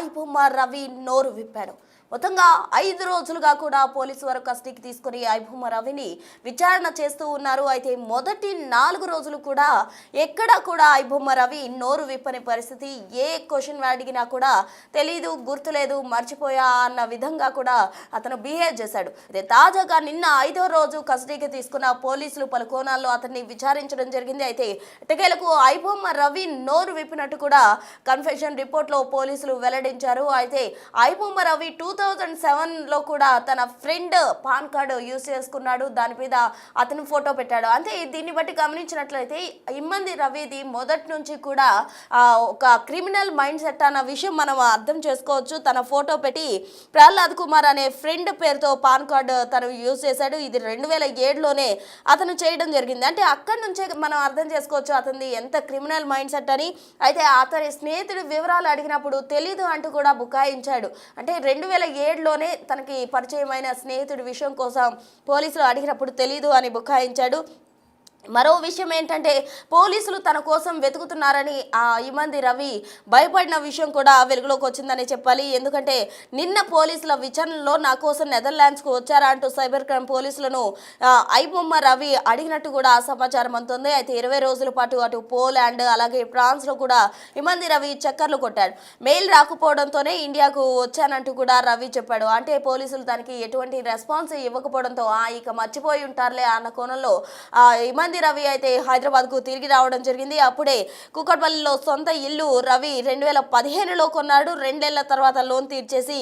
ఐబొమ్మ రవి నోరు విప్పాడు. మొత్తంగా 5 రోజులుగా కూడా పోలీసు వారు కస్టడీకి తీసుకుని ఐబొమ్మ రవిని విచారణ చేస్తూ ఉన్నారు. అయితే మొదటి 4 రోజులు కూడా ఎక్కడా కూడా ఐబొమ్మ రవి నోరు విప్పని పరిస్థితి. ఏ క్వశ్చన్ అడిగినా కూడా తెలీదు, గుర్తులేదు, మర్చిపోయా అన్న విధంగా కూడా అతను బిహేవ్ చేశాడు. అయితే తాజాగా నిన్న 5వ రోజు కస్టడీకి తీసుకున్న పోలీసులు పలు కోణాల్లో అతన్ని విచారించడం జరిగింది. అయితే ఎట్టకేలకు ఐబొమ్మ రవి నోరు విప్పినట్టు కూడా కన్ఫెషన్ రిపోర్ట్లో పోలీసులు వెల్లడించారు. అయితే ఐబొమ్మ రవి 2007లో కూడా తన ఫ్రెండ్ పాన్ కార్డు యూజ్ చేసుకున్నాడు. దాని మీద అతను ఫోటో పెట్టాడు. అంటే దీన్ని బట్టి గమనించినట్లయితే ఇమ్మంది రవిది మొదటి నుంచి కూడా ఒక క్రిమినల్ మైండ్ సెట్ అన్న విషయం మనం అర్థం చేసుకోవచ్చు. తన ఫోటో పెట్టి ప్రహ్లాద్ కుమార్ అనే ఫ్రెండ్ పేరుతో పాన్ కార్డు తను యూజ్ చేశాడు. ఇది 2007లోనే అతను చేయడం జరిగింది. అంటే అక్కడి నుంచే మనం అర్థం చేసుకోవచ్చు అతనిది ఎంత క్రిమినల్ మైండ్ సెట్ అని. అయితే అతని స్నేహితుడి వివరాలు అడిగినప్పుడు తెలీదు అంటూ కూడా బుకాయించాడు. అంటే 2007లోనే తనకి పరిచయమైన స్నేహితుడి విషయం కోసం పోలీసులు అడిగినప్పుడు తెలీదు అని బుకాయించాడు. మరో విషయం ఏంటంటే పోలీసులు తన కోసం వెతుకుతున్నారని ఇమ్మంది రవి భయపడిన విషయం కూడా వెలుగులోకి వచ్చిందని చెప్పాలి. ఎందుకంటే నిన్న పోలీసుల విచారణలో నా కోసం నెదర్లాండ్స్కు వచ్చారా అంటూ సైబర్ క్రైమ్ పోలీసులను ఐబొమ్మ రవి అడిగినట్టు కూడా సమాచారం అందుతుంది. అయితే 20 రోజుల పాటు అటు పోలాండ్ అలాగే ఫ్రాన్స్లో కూడా ఇమ్మంది రవి చక్కర్లు కొట్టాడు. మెయిల్ రాకపోవడంతోనే ఇండియాకు వచ్చానంటూ కూడా రవి చెప్పాడు. అంటే పోలీసులు తనకి ఎటువంటి రెస్పాన్స్ ఇవ్వకపోవడంతో ఇక మర్చిపోయి ఉంటారులే అన్న కోణంలో ఇమ్మంది రవి అయితే హైదరాబాద్ కు తిరిగి రావడం జరిగింది. అప్పుడే కూకట్పల్లిలో సొంత ఇల్లు రవి 2015లో కొన్నాడు. 2 ఏళ్ల తర్వాత లోన్ తీర్చేసి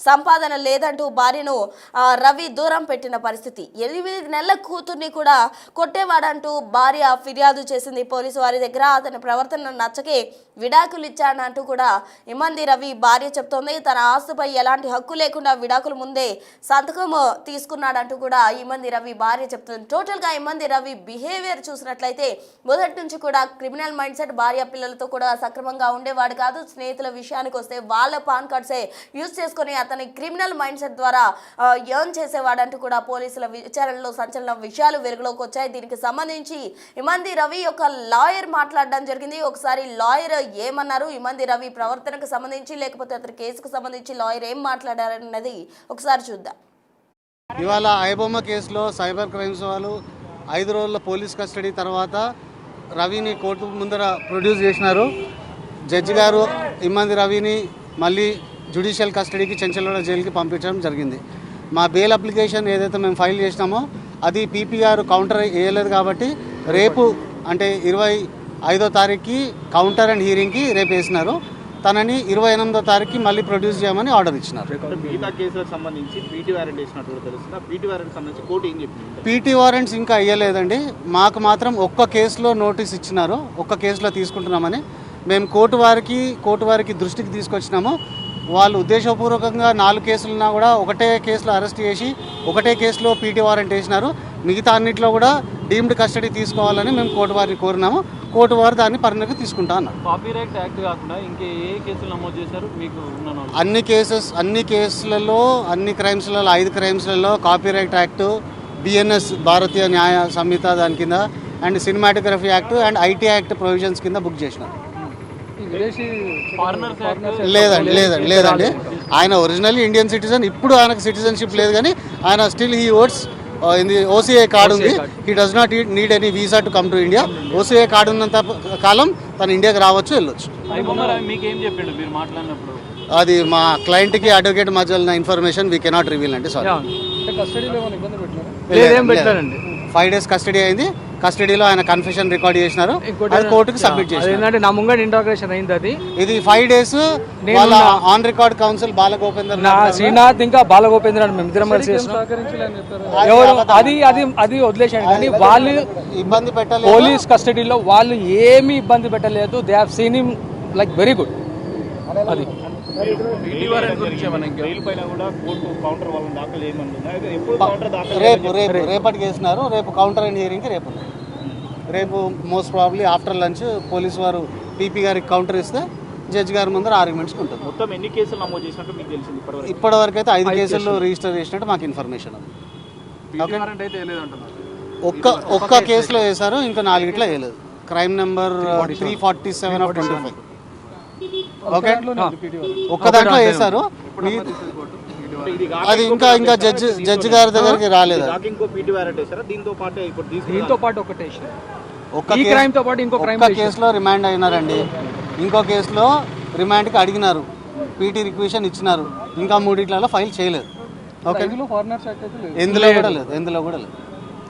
సంపాదన లేదంటూ భార్యను రవి దూరం పెట్టిన పరిస్థితి. 8 నెలల కూతుర్ని కూడా కొట్టేవాడంటూ భార్య ఫిర్యాదు చేసింది పోలీసు వారి దగ్గర. అతని ప్రవర్తన నచ్చకే విడాకులు ఇచ్చాడంటూ కూడా ఇమ్మంది రవి భార్య చెప్తోంది. తన ఆస్తుపై ఎలాంటి హక్కు లేకుండా విడాకుల ముందే సంతకం తీసుకున్నాడంటూ కూడా ఇమ్మంది రవి భార్య చెప్తుంది. టోటల్గా ఇమ్మంది రవి బిహేవియర్ చూసినట్లయితే మొదటి నుంచి కూడా క్రిమినల్ మైండ్ సెట్, భార్య పిల్లలతో కూడా సక్రమంగా ఉండేవాడు కాదు. స్నేహితుల విషయానికి వస్తే వాళ్ళ పాన్ కార్డ్సే యూజ్ చేసుకుని అతని క్రిమినల్ మైండ్ సెట్ ద్వారా ఎర్న్ చేసేవాడంటూ కూడా పోలీసుల విచారణలో సంచలన విషయాలు వెలుగులోకి వచ్చాయి. దీనికి సంబంధించి ఇమ్మంది రవి యొక్క లాయర్ మాట్లాడడం జరిగింది. ఒకసారి లాయర్ ఏమన్నారు, ఇమ్మంది రవి ప్రవర్తనకు సంబంధించి లేకపోతే అతని కేసుకు సంబంధించి లాయర్ ఏం మాట్లాడారన్నది ఒకసారి చూద్దాం. ఇవాళ ఐబొమ్మ కేసులో సైబర్ క్రైమ్స్ వాళ్ళు 5 రోజుల పోలీస్ కస్టడీ తర్వాత రవిని కోర్టు ముందర ప్రొడ్యూస్ చేసినారు. జడ్జి గారు ఇమ్మంది రవిని మళ్ళీ జ్యుడిషియల్ కస్టడీకి చెంచల్గూడ జైలుకి పంపించడం జరిగింది. మా బెయిల్ అప్లికేషన్ ఏదైతే మేము ఫైల్ చేసినామో అది పీపీఆర్ కౌంటర్ వేయలేదు కాబట్టి రేపు అంటే 25వ తారీఖుకి కౌంటర్ అండ్ హీరింగ్కి రేపు వేసినారు. తనని 28వ తారీఖుకి మళ్ళీ ప్రొడ్యూస్ చేయమని ఆర్డర్ ఇచ్చినారు. పీటీ వారెంట్స్ ఇంకా అయ్యలేదండి. మాకు మాత్రం ఒక్క కేసులో నోటీస్ ఇచ్చినారు. ఒక్క కేసులో తీసుకుంటున్నామని మేము కోర్టు వారికి దృష్టికి తీసుకొచ్చినాము. వాళ్ళు ఉద్దేశపూర్వకంగా 4 కేసులున్నా కూడా ఒకటే కేసులో అరెస్ట్ చేసి ఒకటే కేసులో పీటీ వారెంట్ వేసినారు. మిగతా అన్నింటిలో కూడా డీమ్డ్ కస్టడీ తీసుకోవాలని మేము కోర్టు వారిని కోరినాము. కోర్టు వారు దాన్ని పరిణతికి తీసుకుంటా అన్నారు. కాపీరైట్ యాక్ట్ కాకుండా ఇంకే ఏ కేసులు నమోదు చేశారు మీకు? అన్ని కేసులలో అన్ని క్రైమ్స్లలో 5 క్రైమ్స్లలో కాపీరైట్ యాక్ట్, బిఎన్ఎస్ భారతీయ న్యాయ సంహిత దాని కింద and cinematography act and IT act provisions కింద బుక్ చేసినారు. లేదండి ఆయన ఒరిజినల్లీ ఇండియన్ సిటిజన్. ఇప్పుడు ఆయనకు సిటిజన్షిప్ లేదు కానీ ఆయన still he votes in the OCI card ఉంది. He does not need any visa to come to India. OCI card ఉన్నంత కాలం తను ఇండియాకి రావచ్చు, వెళ్ళొచ్చు. అది మా క్లయింట్కి అడ్వకేట్ మధ్య ఉన్న ఇన్ఫర్మేషన్ వీ కెనాట్ రివీల్ అండి. సారీ. 5 days కస్టడీ అయింది. కస్టడీలో ఆయన కన్ఫెషన్ రికార్డ్ చేసినారు. అది కోర్టుకి సబ్మిట్ చేశారు. నా ముంగట ఇంట్రాగేషన్ అయింది. అది ఇది 5 days వాళ్ళ ఆన్ రికార్డ్ కౌన్సిల్ బాలగోపేందర్ శ్రీనాథ్ ఇంకా బాలగోపేందర్ అని మేమిద్దరం కలిసి అది వదిలేసాడు. కానీ వాళ్ళు ఇబ్బంది పెట్టలేదు. పోలీస్ కస్టడీలో వాళ్ళు ఏమీ ఇబ్బంది పెట్టలేదు. They have seen him like very good. అది రేపటికి వేసినారు. రేపు కౌంటర్ అండ్ హియరింగ్కి రేపు most probably after lunch police వారు పీపీ గారికి కౌంటర్ ఇస్తే జడ్జి గారి ముందర ఆర్గ్యుమెంట్స్ ఉంటుంది. మొత్తం ఎన్ని కేసులు నమోదు చేసినట్టు మీకు తెలిసింది? ఇప్పటివరకు అయితే 5 కేసులు రిజిస్టర్ చేసినట్టు మాకు ఇన్ఫర్మేషన్ ఉంది. ఒక్క కేసులో వేశారు, ఇంకా 4 వేయలేదు. Crime number 347/25. ఓకే ఒక్క దాంట్లో వేశారు అది ఇంకా ఇంకా జడ్జి గారి దగ్గరికి రాలేదు. ఇంకో పీటీ వారెంట్ వేసారా దీంతో పాటు ఇప్పుడు దీంతో పాటు ఒకటే ఒక్క ఈ క్రైమ్ తో పాటు ఇంకో క్రైమ్ కేసులో రిమాండ్ అయినారండి, ఇంకో కేసులో రిమాండ్కి అడిగినారు, పీటీ రిక్వెషన్ ఇచ్చినారు, ఇంకా మూడిట్లలో ఫైల్ చేయలేదు. ఓకే ఎందులో కూడా లేదు.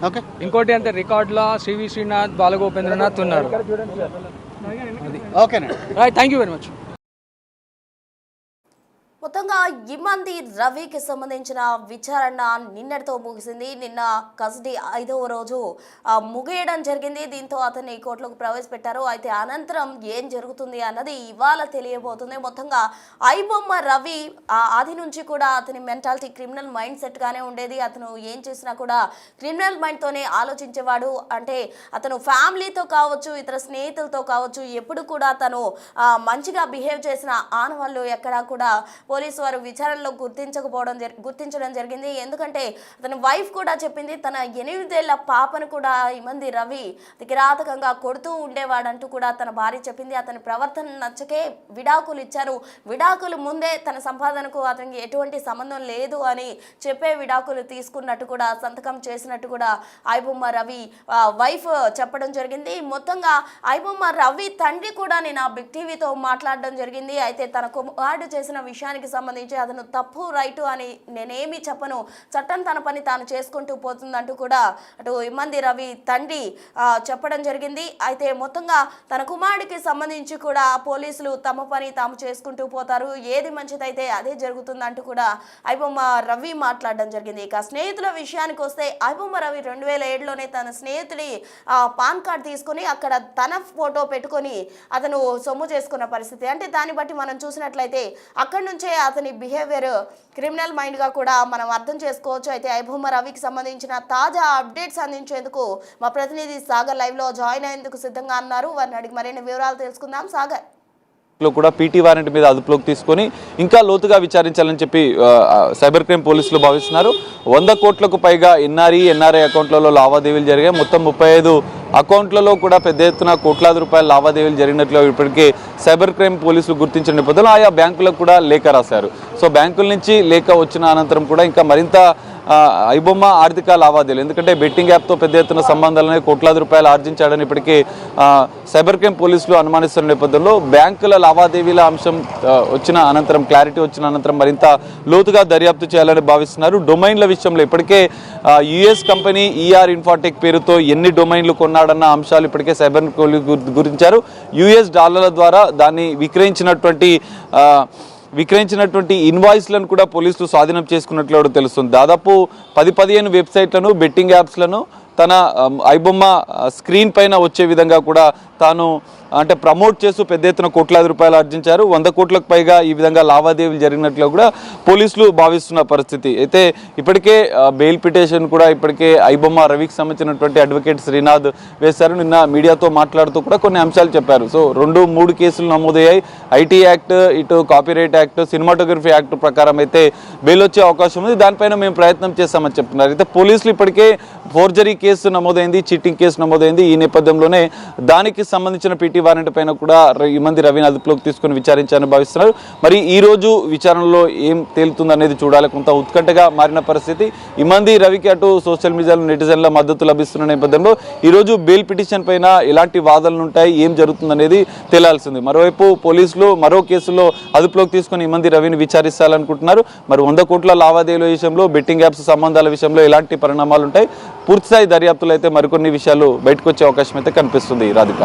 ఓకే ఇంకోటి అంటే రికార్డులో శ్రీవి శ్రీనాథ్, బాలగోపేంద్రనాథ్ ఉన్నారు. ఓకేనండి, right, thank you very much. మొత్తంగా ఇమ్మంది రవికి సంబంధించిన విచారణ నిన్నటితో ముగిసింది. నిన్న కస్టడీ 5వ రోజు ముగియడం జరిగింది. దీంతో అతన్ని కోర్టులోకి ప్రవేశపెట్టారు. అయితే అనంతరం ఏం జరుగుతుంది అన్నది ఇవాళ తెలియబోతుంది. మొత్తంగా ఐబొమ్మ రవి ఆది నుంచి కూడా అతని మెంటాలిటీ క్రిమినల్ మైండ్ సెట్ గానే ఉండేది. అతను ఏం చేసినా కూడా క్రిమినల్ మైండ్ తోనే ఆలోచించేవాడు. అంటే అతను ఫ్యామిలీతో కావచ్చు, ఇతర స్నేహితులతో కావచ్చు, ఎప్పుడు కూడా తను మంచిగా బిహేవ్ చేసిన ఆనవాళ్ళు ఎక్కడా కూడా పోలీసు వారు విచారణలో గుర్తించడం జరిగింది. ఎందుకంటే అతని వైఫ్ కూడా చెప్పింది, తన 8 ఏళ్ల పాపను కూడా ఇమ్మంది రవి కిరాతకంగా కొడుతూ ఉండేవాడంటూ కూడా తన భార్య చెప్పింది. అతని ప్రవర్తన నచ్చకే విడాకులు ఇచ్చారు. విడాకులు ముందే తన సంపాదనకు అతనికి ఎటువంటి సంబంధం లేదు అని చెప్పే విడాకులు తీసుకున్నట్టు కూడా, సంతకం చేసినట్టు కూడా ఐబొమ్మ రవి వైఫ్ చెప్పడం జరిగింది. మొత్తంగా ఐబొమ్మ రవి తండ్రి కూడా నేను ఆ బిగ్ టీవీతో మాట్లాడడం జరిగింది. అయితే తన కుమారుడు చేసిన విషయానికి సంబంధించి అతను తప్పు రైటు అని నేనేమి చెప్పను, చట్టం తన పని తాను చేసుకుంటూ పోతుందంటూ కూడా అటు ఇమ్మంది రవి తండ్రి చెప్పడం జరిగింది. అయితే మొత్తంగా తన కుమారుడికి సంబంధించి కూడా పోలీసులు తమ పని తాము చేసుకుంటూ పోతారు, ఏది మంచిదైతే అదే జరుగుతుందంటూ కూడా ఐబొమ్మ రవి మాట్లాడడం జరిగింది. ఇక స్నేహితుల విషయానికి వస్తే ఐబొమ్మ రవి 2007లోనే తన స్నేహితుడి పాన్ కార్డ్ తీసుకొని అక్కడ తన ఫోటో పెట్టుకొని అతను సొమ్ము చేసుకున్న పరిస్థితి. అంటే దాన్ని బట్టి మనం చూసినట్లయితే అక్కడి నుంచే అతని బిహేవియర్ క్రిమినల్ మైండ్గా కూడా మనం అర్థం చేసుకోవచ్చు. అయితే ఐబొమ్మ రవికి సంబంధించిన తాజా అప్డేట్స్ అందించేందుకు మా ప్రతినిధి సాగర్ లైవ్లో జాయిన్ అయ్యేందుకు సిద్ధంగా ఉన్నారు. వారిని అడిగి మరిన్ని వివరాలు తెలుసుకుందాం. సాగర్ లో కూడా పీటీ వారెంట్ మీద అదుపులోకి తీసుకొని ఇంకా లోతుగా విచారించాలని చెప్పి సైబర్ క్రైమ్ పోలీసులు భావిస్తున్నారు. 100 కోట్లకు పైగా ఎన్ఆర్ఐ అకౌంట్లలో లావాదేవీలు జరిగాయి. మొత్తం 35 అకౌంట్లలో కూడా పెద్ద ఎత్తున కోట్లాది రూపాయల లావాదేవీలు జరిగినట్లు ఇప్పటికే సైబర్ క్రైమ్ పోలీసులు గుర్తించిన నేపథ్యంలో ఆయా బ్యాంకులకు కూడా లేఖ రాశారు. సో బ్యాంకుల నుంచి లేఖ వచ్చిన అనంతరం కూడా ఇంకా మరింత ఐబొమ్మ ఆర్థిక లావాదేవీలు, ఎందుకంటే బెట్టింగ్ యాప్తో పెద్ద ఎత్తున సంబంధాలనే కోట్లాది రూపాయలు ఆర్జించాడని ఇప్పటికీ సైబర్ క్రైమ్ పోలీసులు అనుమానిస్తున్న నేపథ్యంలో బ్యాంకుల లావాదేవీల అంశం వచ్చిన అనంతరం, క్లారిటీ వచ్చిన అనంతరం మరింత లోతుగా దర్యాప్తు చేయాలని భావిస్తున్నారు. డొమైన్ల విషయంలో ఇప్పటికే యుఎస్ కంపెనీ ఈఆర్ ఇన్ఫాటెక్ పేరుతో ఎన్ని డొమైన్లు కొన్నాడన్న అంశాలు ఇప్పటికే సైబర్ గురించారు. యుఎస్ డాలర్ల ద్వారా దాన్ని విక్రయించినటువంటి ఇన్వాయిస్లను కూడా పోలీసులు స్వాధీనం చేసుకున్నట్లు తెలుస్తుంది. దాదాపు 10-15 వెబ్సైట్లను, బెట్టింగ్ యాప్స్లను తన ఐబొమ్మ స్క్రీన్ పైన వచ్చే విధంగా కూడా తాను అంటే ప్రమోట్ చేస్తూ పెద్ద ఎత్తున కోట్లాది రూపాయలు ఆర్జించారు. 100 కోట్లకు పైగా ఈ విధంగా లావాదేవీలు జరిగినట్లు కూడా పోలీసులు భావిస్తున్న పరిస్థితి. అయితే ఇప్పటికే బెయిల్ పిటిషన్ కూడా ఇప్పటికే ఐబొమ్మ రవికి సంబంధించినటువంటి అడ్వకేట్ శ్రీనాథ్ వేశారు. నిన్న మీడియాతో మాట్లాడుతూ కూడా కొన్ని అంశాలు చెప్పారు. సో 2-3 కేసులు నమోదయ్యాయి. ఐటీ యాక్ట్, ఇటు కాపీరైట్ యాక్ట్, సినిమాటోగ్రఫీ యాక్ట్ ప్రకారం అయితే బెయిల్ వచ్చే అవకాశం ఉంది. దానిపైన మేము ప్రయత్నం చేస్తామని చెప్తున్నారు. అయితే పోలీసులు ఇప్పటికే ఫోర్జరీ కేసు నమోదైంది, చీటింగ్ కేసు నమోదైంది. ఈ నేపథ్యంలోనే దానికి సంబంధించిన పీటీ వారెంట్ పైన కూడా ఇమ్మంది రవిని అదుపులోకి తీసుకుని విచారించాలని భావిస్తున్నారు. మరి ఈ రోజు విచారణలో ఏం తేలుతుందనేది చూడాలి. కొంత ఉత్కంఠగా మారిన పరిస్థితి. ఇమ్మంది రవికి అటు సోషల్ మీడియాలో నెటిజన్ల మద్దతు లభిస్తున్న నేపథ్యంలో ఈ రోజు బెయిల్ పిటిషన్ పైన ఎలాంటి వాదనలు ఉంటాయి, ఏం జరుగుతుందనేది తేలాల్సింది. మరోవైపు పోలీసులు మరో కేసులో అదుపులోకి తీసుకుని ఇమ్మంది రవిని విచారిస్తారనుకుంటున్నారు. మరి 100 కోట్ల లావాదేవీల విషయంలో, బెట్టింగ్ యాప్స్ సంబంధాల విషయంలో ఎలాంటి పరిణామాలు ఉంటాయి, పూర్తిస్థాయి దర్యాప్తులు అయితే మరికొన్ని విషయాలు బయటకు వచ్చే అవకాశం అయితే కనిపిస్తుంది. రాధిక.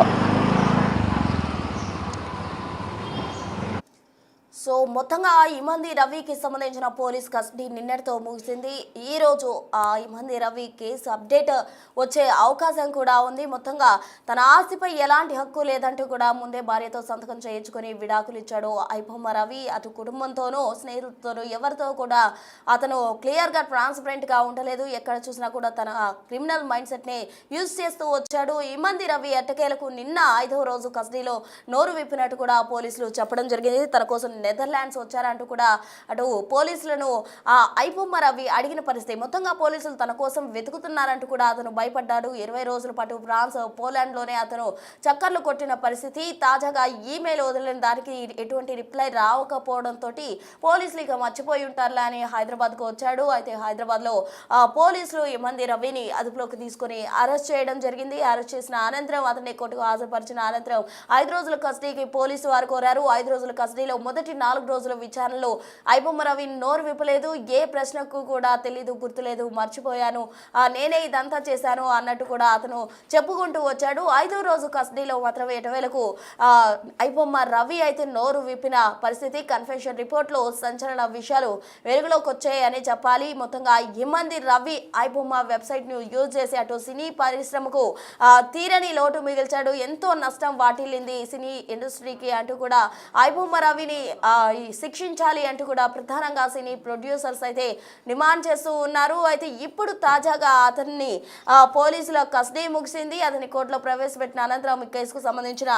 సో మొత్తంగా ఇమ్మంది రవికి సంబంధించిన పోలీస్ కస్టడీ నిన్నటితో ముగిసింది. ఈరోజు ఇమ్మంది రవి కేసు అప్డేట్ వచ్చే అవకాశం కూడా ఉంది. మొత్తంగా తన ఆస్తిపై ఎలాంటి హక్కు లేదంటూ కూడా ముందే భార్యతో సంతకం చేయించుకొని విడాకులు ఇచ్చాడు ఐబొమ్మ రవి. అటు కుటుంబంతోనూ, స్నేహితులతోనూ ఎవరితో కూడా అతను క్లియర్గా ట్రాన్స్పరెంట్గా ఉండలేదు. ఎక్కడ చూసినా కూడా తన క్రిమినల్ మైండ్ సెట్ని యూజ్ చేస్తూ వచ్చాడు. ఇమ్మంది రవి ఎట్టకేలకు నిన్న 5వ రోజు కస్టడీలో నోరు విప్పినట్టు కూడా పోలీసులు చెప్పడం జరిగింది. తన కోసం నెదర్లాండ్స్ వచ్చారంటూ కూడా అటు పోలీసులను ఐబొమ్మ రవి అడిగిన పరిస్థితి. మొత్తంగా పోలీసులు తన కోసం వెతుకుతున్నారంటూ కూడా అతను భయపడ్డాడు. 20 రోజుల పాటు ఫ్రాన్స్, పోలాండ్లోనే అతను చక్కర్లు కొట్టిన పరిస్థితి. తాజాగా ఈమెయిల్ వదిలిన దానికి ఎటువంటి రిప్లై రాకపోవడంతో పోలీసులు ఇక మర్చిపోయి ఉంటారులే అని హైదరాబాద్కు వచ్చాడు. అయితే హైదరాబాద్లో పోలీసులు ఇమ్మంది రవిని అదుపులోకి తీసుకుని అరెస్ట్ చేయడం జరిగింది. అరెస్ట్ చేసిన అనంతరం అతన్ని కోర్టుకు హాజరుపరిచిన అనంతరం 5 రోజుల కస్టడీకి పోలీసు వారు కోరారు. 5 రోజుల కస్టడీలో మొదటి 4 రోజుల విచారణలో ఐబొమ్మ రవి నోరు విప్పలేదు. ఏ ప్రశ్నకు కూడా తెలీదు, గుర్తులేదు, మర్చిపోయాను, నేనే ఇదంతా చేశాను అన్నట్టు కూడా అతను చెప్పుకుంటూ వచ్చాడు. 5వ రోజు కస్టడీలో మాత్రం ఎటవేలకు ఐబొమ్మ రవి అయితే నోరు విప్పిన పరిస్థితి. కన్ఫెషన్ రిపోర్ట్లో సంచలన విషయాలు వెలుగులోకి వచ్చాయని చెప్పాలి. మొత్తంగా ఇమ్మంది రవి ఐబొమ్మ వెబ్సైట్ను యూజ్ చేసి అటు సినీ పరిశ్రమకు తీరని లోటు మిగిల్చాడు. ఎంతో నష్టం వాటిల్లింది సినీ ఇండస్ట్రీకి అంటూ కూడా ఐబొమ్మ రవిని శిక్షించాలి అంటూ కూడా ప్రధానంగా సినీ ప్రొడ్యూసర్స్ అయితే డిమాండ్ చేస్తూ ఉన్నారు. అయితే ఇప్పుడు తాజాగా అతన్ని పోలీసుల కస్టడీ ముగిసింది. అతని కోర్టులో ప్రవేశపెట్టిన అనంతరం ఈ కేసుకు సంబంధించిన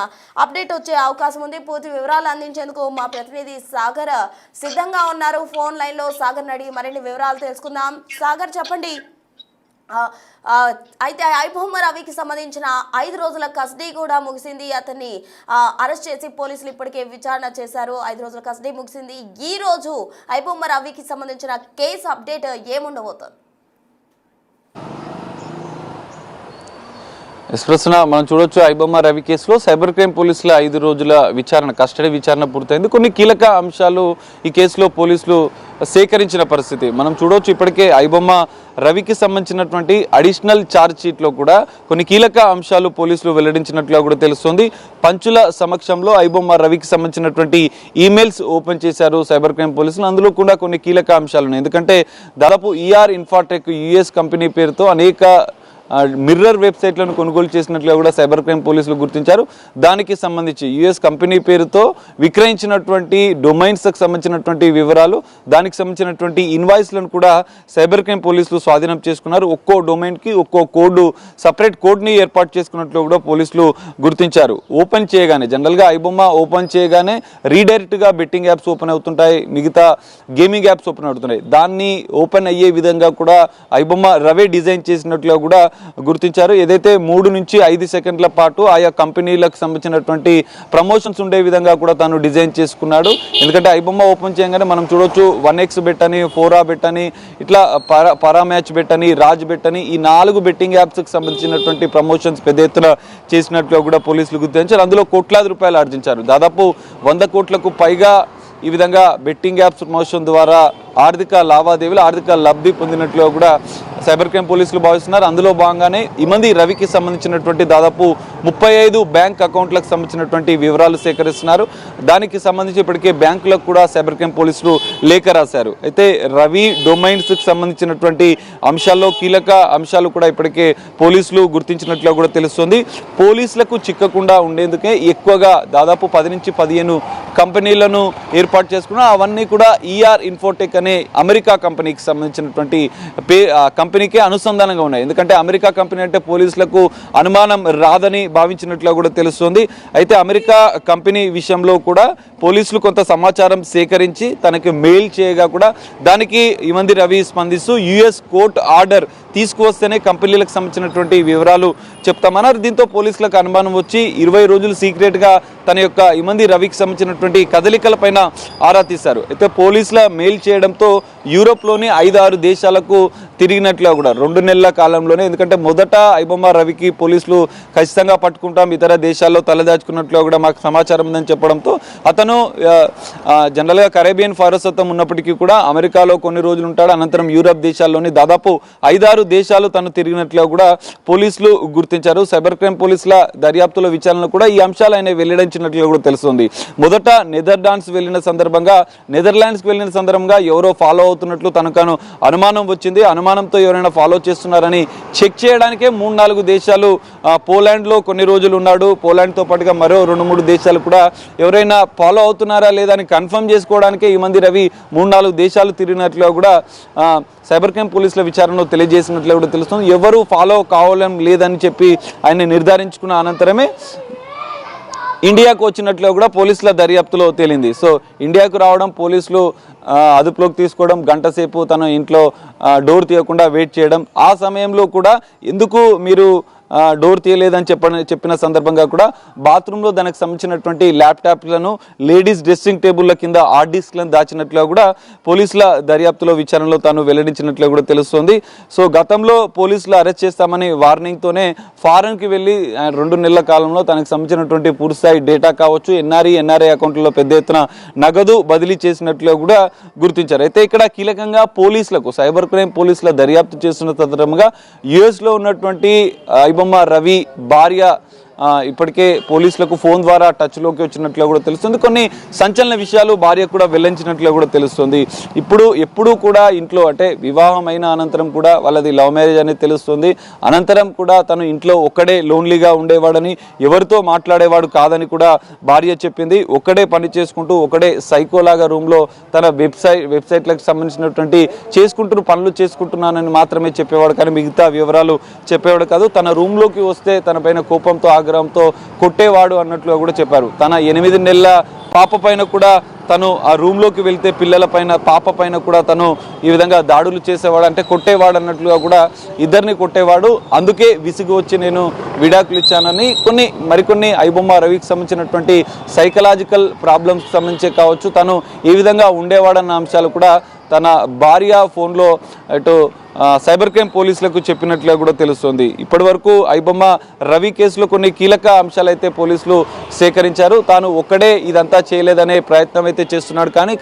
అప్డేట్ వచ్చే అవకాశం ఉంది. పూర్తి వివరాలు అందించేందుకు మా ప్రతినిధి సాగర్ సిద్ధంగా ఉన్నారు. ఫోన్ లైన్లో సాగర్ అడిగి మరిన్ని వివరాలు తెలుసుకుందాం. సాగర్, చెప్పండి. అయితే ఐబొమ్మ రవికి సంబంధించిన 5 రోజుల కస్టడీ కూడా ముగిసింది. అతన్ని అరెస్ట్ చేసి పోలీసులు ఇప్పటికే విచారణ చేశారు. 5 రోజుల కస్టడీ ముగిసింది. ఈ రోజు ఐబొమ్మ రవికి సంబంధించిన కేసు అప్డేట్ ఏముండబోతోంది? ప్రస్తుతం మనం చూడొచ్చు, ఐబొమ్మ రవి కేసులో సైబర్ క్రైమ్ పోలీసుల 5 రోజుల విచారణ, కస్టడీ విచారణ పూర్తయింది. కొన్ని కీలక అంశాలు ఈ కేసులో పోలీసులు సేకరించిన పరిస్థితి మనం చూడవచ్చు. ఇప్పటికే ఐబొమ్మ రవికి సంబంధించినటువంటి అడిషనల్ ఛార్జ్ షీట్లో కూడా కొన్ని కీలక అంశాలు పోలీసులు వెల్లడించినట్లుగా కూడా తెలుస్తుంది. పంచుల సమక్షంలో ఐబొమ్మ రవికి సంబంధించినటువంటి ఈమెయిల్స్ ఓపెన్ చేశారు సైబర్ క్రైమ్ పోలీసులు. అందులో కూడా కొన్ని కీలక అంశాలు ఉన్నాయి. ఎందుకంటే దాదాపు ఈఆర్ ఇన్ఫాటెక్ యుఎస్ కంపెనీ పేరుతో అనేక మిర్రర్ వెబ్సైట్లను కొనుగోలు చేసినట్లుగా కూడా సైబర్ క్రైమ్ పోలీసులు గుర్తించారు. దానికి సంబంధించి యుఎస్ కంపెనీ పేరుతో విక్రయించినటువంటి డొమైన్స్కి సంబంధించినటువంటి వివరాలు, దానికి సంబంధించినటువంటి ఇన్వాయిస్లను కూడా సైబర్ క్రైమ్ పోలీసులు స్వాధీనం చేసుకున్నారు. ఒక్కో డొమైన్కి ఒక్కో కోడ్, సపరేట్ కోడ్ని ఏర్పాటు చేసుకున్నట్లు కూడా పోలీసులు గుర్తించారు. ఓపెన్ చేయగానే, జనరల్గా ఐబొమ్మ ఓపెన్ చేయగానే రీడైరెక్ట్గా బెట్టింగ్ యాప్స్ ఓపెన్ అవుతుంటాయి, మిగతా గేమింగ్ యాప్స్ ఓపెన్ అవుతున్నాయి. దాన్ని ఓపెన్ అయ్యే విధంగా కూడా ఐబొమ్మ రవే డిజైన్ చేసినట్లుగా కూడా గుర్తించారు. ఏదైతే 3 నుంచి 5 సెకండ్ల పాటు ఆయా కంపెనీలకు సంబంధించినటువంటి ప్రమోషన్స్ ఉండే విధంగా కూడా తాను డిజైన్ చేసుకున్నాడు. ఎందుకంటే ఐబొమ్మ ఓపెన్ చేయగానే మనం చూడొచ్చు 1x బెట్ అని, 4A బెట్ అని, ఇట్లా పరా మ్యాచ్ బెట్ అని, రాజ్ బెట్ అని, ఈ 4 బెట్టింగ్ యాప్స్కి సంబంధించినటువంటి ప్రమోషన్స్ పెద్ద ఎత్తున చేసినట్లుగా కూడా పోలీసులు గుర్తించారు. అందులో కోట్లాది రూపాయలు ఆర్జించారు. దాదాపు 100 కోట్లకు పైగా ఈ విధంగా బెట్టింగ్ యాప్స్ ప్రమోషన్ ద్వారా ఆర్థిక లావాదేవీలు, ఆర్థిక లబ్ధి పొందినట్లుగా కూడా సైబర్ క్రైమ్ పోలీసులు భావిస్తున్నారు. అందులో భాగంగానే ఇమ్మంది రవికి సంబంధించినటువంటి దాదాపు 35 బ్యాంక్ అకౌంట్లకు సంబంధించినటువంటి వివరాలు సేకరిస్తున్నారు. దానికి సంబంధించి ఇప్పటికే బ్యాంకులకు కూడా సైబర్ క్రైమ్ పోలీసులు లేఖ రాశారు. అయితే రవి డొమైన్స్కి సంబంధించినటువంటి అంశాల్లో కీలక అంశాలు కూడా ఇప్పటికే పోలీసులు గుర్తించినట్లుగా కూడా తెలుస్తుంది. పోలీసులకు చిక్కకుండా ఉండేందుకే ఎక్కువగా దాదాపు 10 నుంచి 15 కంపెనీలను ఏర్పాటు చేసుకున్నారు. అవన్నీ కూడా ఈఆర్ ఇన్ఫోటెక్ అనే అమెరికా కంపెనీకి సంబంధించినటువంటి కంపెనీకే అనుసంధానంగా ఉన్నాయి. ఎందుకంటే అమెరికా కంపెనీ అంటే పోలీసులకు అనుమానం రాదని భావించినట్లుగా కూడా తెలుస్తుంది. అయితే అమెరికా కంపెనీ విషయంలో కూడా పోలీసులు కొంత సమాచారం సేకరించి తనకి మెయిల్ చేయగా కూడా దానికి ఇమ్మంది రవి స్పందిస్తూ యుఎస్ కోర్టు ఆర్డర్ తీసుకువస్తేనే కంపెనీలకు సంబంధించినటువంటి వివరాలు చెప్తామన్నారు. దీంతో పోలీసులకు అనుమానం వచ్చి 20 రోజులు సీక్రెట్గా తన యొక్క ఇమ్మంది రవికి సంబంధించినటువంటి కదలికలపైన ఆరా తీశారు. అయితే పోలీసుల మెయిల్ చేయడంతో యూరోప్లోని 5-6 దేశాలకు తిరిగినట్లుగా కూడా 2 నెలల కాలంలోనే, ఎందుకంటే మొదట ఐబొమ్మ రవికి పోలీసులు ఖచ్చితంగా పట్టుకుంటాం, ఇతర దేశాల్లో తలదాచుకున్నట్లుగా కూడా మాకు సమాచారం ఉందని చెప్పడంతో అతను జనరల్గా కరేబియన్ పౌరసత్వం ఉన్నప్పటికీ కూడా అమెరికాలో కొన్ని రోజులు ఉంటాడు. అనంతరం యూరప్ దేశాల్లోని దాదాపు 5-6 దేశాలు తను తిరిగినట్లుగా కూడా పోలీసులు గుర్తించారు. సైబర్ క్రైమ్ పోలీసుల దర్యాప్తుల విచారణలో కూడా ఈ అంశాలు ఆయన వెల్లడించినట్లుగా కూడా తెలుస్తుంది. మొదట నెదర్లాండ్స్కి వెళ్ళిన సందర్భంగా ఎవరో ఫాలో అవుతున్నట్లు తనకు అనుమానం వచ్చింది. అనుమానంతో ఎవరైనా ఫాలో చేస్తున్నారని చెక్ చేయడానికే 3-4 దేశాలు, పోలాండ్లో కొన్ని రోజులు ఉన్నాడు, పోలాండ్తో పాటుగా మరో 2-3 దేశాలు కూడా ఎవరైనా ఫాలో అవుతున్నారా లేదా అని కన్ఫర్మ్ చేసుకోవడానికే ఇమ్మంది రవి 3-4 దేశాలు తిరిగినట్లుగా కూడా సైబర్ క్రైమ్ పోలీసుల విచారణలో తెలియజేసినట్లు కూడా తెలుస్తుంది. ఎవరు ఫాలో కావాలని లేదని చెప్పి ఆయన నిర్ధారించుకున్న అనంతరమే ఇండియాకు వచ్చినట్లు కూడా పోలీసుల దర్యాప్తులో తేలింది. సో ఇండియాకు రావడం, పోలీసులు అదుపులోకి తీసుకోవడం, గంట సేపు తన ఇంట్లో డోర్ తీయకుండా వెయిట్ చేయడం, ఆ సమయంలో కూడా ఎందుకు మీరు డోర్ తీయలేదని చెప్పిన సందర్భంగా కూడా బాత్రూంలో దానికి సంబంధించినటువంటి ల్యాప్టాప్లను లేడీస్ డ్రెస్సింగ్ టేబుల్ల కింద హార్డ్ డిస్క్లను దాచినట్లుగా కూడా పోలీసుల దర్యాప్తులో విచారణలో తాను వెల్లడించినట్లుగా కూడా తెలుస్తోంది. సో గతంలో పోలీసులు అరెస్ట్ చేస్తామని వార్నింగ్తోనే ఫారెన్కి వెళ్ళి 2 నెలల కాలంలో తనకు సంబంధించినటువంటి పూర్తిస్థాయి డేటా కావచ్చు, ఎన్ఆర్ఐ అకౌంట్లలో పెద్ద ఎత్తున నగదు బదిలీ చేసినట్లుగా కూడా గుర్తించారు. అయితే ఇక్కడ కీలకంగా పోలీసులకు, సైబర్ క్రైమ్ పోలీసుల దర్యాప్తు చేస్తున్న సందర్భంగా యుఎస్లో ఉన్నటువంటి ఐబొమ్మ రవి భార్య ఇప్పటికే పోలీసులకు ఫోన్ ద్వారా టచ్లోకి వచ్చినట్లు కూడా తెలుస్తుంది. కొన్ని సంచలన విషయాలు భార్య కూడా వెల్లడించినట్లు కూడా తెలుస్తుంది. ఎప్పుడూ కూడా ఇంట్లో, అంటే వివాహం అయిన అనంతరం కూడా వాళ్ళది లవ్ మ్యారేజ్ అనేది తెలుస్తుంది. అనంతరం కూడా తను ఇంట్లో ఒక్కడే లోన్లీగా ఉండేవాడని, ఎవరితో మాట్లాడేవాడు కాదని కూడా భార్య చెప్పింది. ఒక్కడే పని చేసుకుంటూ, ఒకడే సైకోలాగా రూమ్లో తన వెబ్సైట్లకు సంబంధించినటువంటి పనులు చేసుకుంటున్నానని మాత్రమే చెప్పేవాడు, కానీ మిగతా వివరాలు చెప్పేవాడు కాదు. తన రూమ్లోకి వస్తే తన పైన కోపంతో, ఆగ్రహంతో కొట్టేవాడు అన్నట్లుగా కూడా చెప్పారు. తన 8 నెలల పాప పైన కూడా తను ఆ రూమ్లోకి వెళ్తే పిల్లల పైన, పాప పైన కూడా తను ఈ విధంగా దాడులు చేసేవాడు, అంటే కొట్టేవాడు అన్నట్లుగా కూడా ఇద్దరిని కొట్టేవాడు. అందుకే విసిగి వచ్చి నేను విడాకులు ఇచ్చానని మరికొన్ని ఐబొమ్మ రవికి సంబంధించినటువంటి సైకలాజికల్ ప్రాబ్లమ్స్ సంబంధించే కావచ్చు, తను ఏ విధంగా ఉండేవాడన్న అంశాలు కూడా తన భార్య ఫోన్లో అటు సైబర్ క్రైమ్ పోలీసులకు చెప్పినట్లుగా కూడా తెలుస్తుంది. ఇప్పటి వరకు ఐబొమ్మ రవి కేసులో కొన్ని కీలక అంశాలైతే పోలీసులు సేకరించారు. తాను ఒక్కడే ఇదంతా చేయలేదనే ప్రయత్నం అయితే చేస్తున్నాడు, కానీ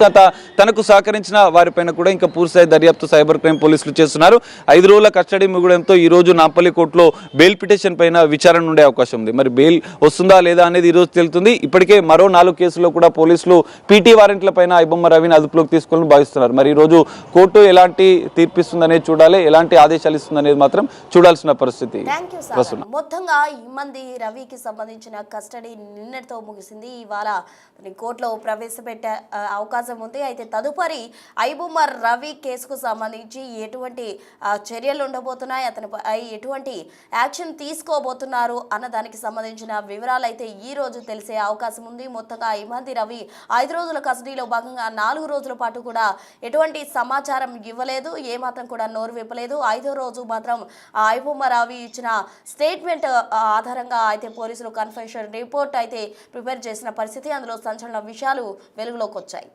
తనకు సహకరించిన వారిపైన కూడా ఇంకా పూర్తిస్థాయి దర్యాప్తు సైబర్ క్రైమ్ పోలీసులు చేస్తున్నారు. 5 రోజుల కస్టడీ ముగడంతో ఈ రోజు నాంపల్లి కోర్టులో బెయిల్ పిటిషన్ పైన విచారణ ఉండే అవకాశం ఉంది. మరి బెయిల్ వస్తుందా లేదా అనేది ఈ రోజు తెలుస్తుంది. ఇప్పటికే మరో 4 కేసుల్లో కూడా పోలీసులు పీటీ వారెంట్ల పైన ఐబొమ్మ రవిని అదుపులోకి తీసుకోవాలని భావిస్తున్నారు. మరి ఈ రోజు కోర్టు ఎలాంటి తీర్పిస్తుందనేది చూడాలి, ఎలాంటి ఆదేశాలు ఇస్తుందనేది మాత్రం చూడాల్సిన పరిస్థితి. మొత్తంగా ఇమ్మంది రవికి సంబంధించిన కస్టడీ నిన్నటితో ముగిసింది. ఇవాళ కోర్టులో ప్రవేశపెట్టే అవకాశం ఉంది. అయితే తదుపరి ఐబొమ్మ రవి కేసుకు సంబంధించి ఎటువంటి చర్యలు ఉండబోతున్నాయి, అతనిపై ఎటువంటి యాక్షన్ తీసుకోబోతున్నారు అన్న దానికి సంబంధించిన వివరాలు అయితే ఈ రోజు తెలిసే అవకాశం ఉంది. మొత్తంగా ఇమ్మంది రవి 5 రోజుల కస్టడీలో భాగంగా 4 రోజుల పాటు కూడా ఎటువంటి సమాచారం ఇవ్వలేదు, ఏమాత్రం కూడా నోరు విప్పలేదు. 5వ రోజు మాత్రం ఐబొమ్మ రవి ఇచ్చిన స్టేట్మెంట్ ఆధారంగా అయితే పోలీసులు కన్ఫెషన్ రిపోర్ట్ అయితే ప్రిపేర్ చేసిన పరిస్థితి. అందులో సంచలన విషయాలు వెలుగులోకి వచ్చాయి.